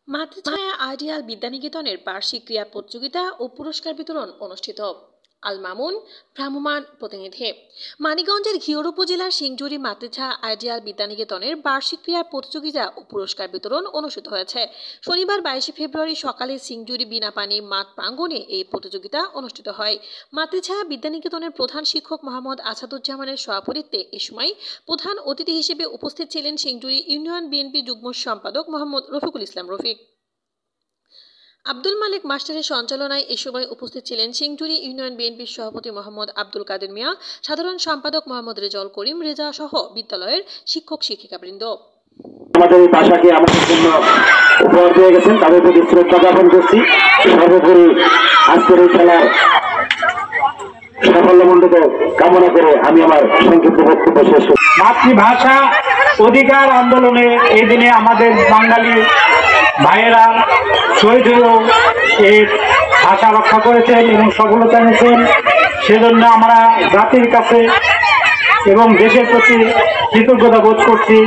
Matrichhaya ideal বিদ্যানিকেতনের বার্ষিক ক্রীড়া প্রতিযোগিতা ও পুরস্কার বিতরণ অনুষ্ঠিত। আল মামুন, ভ্রাম্যমাণ প্রতিনিধি। মানিকগঞ্জের ঘিওর উপজেলার সিংজুরি মাতৃছায়া আইডিয়াল বিদ্যানিকেতনের বার্ষিক ক্রীড়া প্রতিযোগিতা ও পুরস্কার বিতরণ অনুষ্ঠিত হয়েছে। শনিবার 22 ফেব্রুয়ারি সকালে সিংজুরি বিনাপানি মাঠ প্রাঙ্গণে এই প্রতিযোগিতা অনুষ্ঠিত হয়। মাতৃছায়া বিদ্যানিকেতনের প্রধান শিক্ষক মোহাম্মদ আসাদুজ্জামানের সভাপতিত্বে এ সময় প্রধান অতিথি হিসেবে উপস্থিত ছিলেন সিংজুরি ইউনিয়ন বিএনপি যুগ্ম সম্পাদক মোহাম্মদ রফিকুল ইসলাম রফিক। আব্দুল মালিক মাস্টারের সঞ্চালনায় এ সময় উপস্থিত ছিলেন সিংজুরি ইউনিয়ন বিএনপির সভাপতি মোহাম্মদ আব্দুল কাদের মিয়া, সাধারণ সম্পাদক মোহাম্মদ রেজাউল করিম রেজা সহ বিদ্যালয়ের শিক্ষক শিক্ষিকাবৃন্দ। আমাদের এই ভাষাকে আমাদের জন্য উপহার দিয়ে গেছেন, তাদের প্রতি শ্রদ্ধা জ্ঞাপন করছি। সর্বোপরি আজকের এই খেলার সাফল্যমণ্ডিত কামনা করে আমি আমার সংক্ষিপ্ত বক্তব্য শেষ করছি। মাতৃভাষা অধিকার আন্দোলনে এই দিনে আমাদের বাঙালি ভাইয়েরা শহীদ হয়েও এই ভাষা রক্ষা করেছেন এবং সফলতা এনেছেন। সেজন্য আমরা জাতির কাছে এবং দেশের প্রতি কৃতজ্ঞতা বোধ করছি।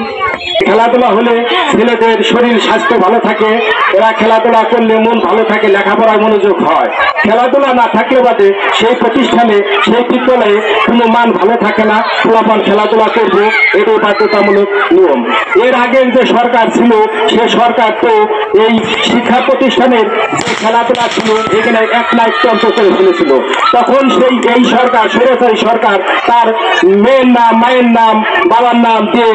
খেলাধুলা হলে ছেলেদের শরীর স্বাস্থ্য ভালো থাকে, এরা খেলাধুলা করলে মন ভালো থাকে, লেখাপড়ায় মনোযোগ হয়। খেলাধুলা না থাকলে বাদে সেই প্রতিষ্ঠানে সেই বিদ্যালয়ে কোনো মান ভালো থাকে না। পোলাপান খেলাধুলা করবে, এটাই বাধ্যতামূলক নিয়ম। এর আগের যে সরকার ছিল সে সরকার তো এই শিক্ষা প্রতিষ্ঠানের যে খেলাধুলা ছিল এখানে এক লাখ তন্ত্র করে ফেলেছিল। তখন এই সরকার স্বৈরাচারী সরকার তার মেয়ের নাম, মায়ের নাম, বাবার নাম দিয়ে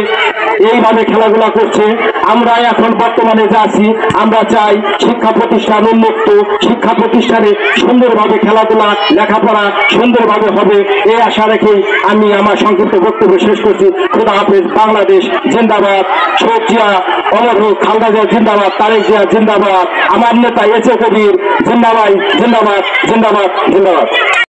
এইভাবে খেলাধুলা করছে। আমরা এখন বর্তমানে যা আছি, আমরা চাই শিক্ষা প্রতিষ্ঠান উন্মুক্ত, শিক্ষা প্রতিষ্ঠানে সুন্দরভাবে খেলাধুলা লেখাপড়া সুন্দরভাবে হবে, এই আশা রেখে আমি আমার সংক্ষিপ্ত বক্তব্য শেষ করছি। খোদা হাফেজ। বাংলাদেশ জিন্দাবাদ। শহীদ জিয়া অমর হোক। খালেদা জিয়া জিন্দাবাদ। তারেক জিয়া জিন্দাবাদ। আমার নেতা এস এ কবির জিন্দাবাদ, জিন্দাবাদ, জিন্দাবাদ, জিন্দাবাদ।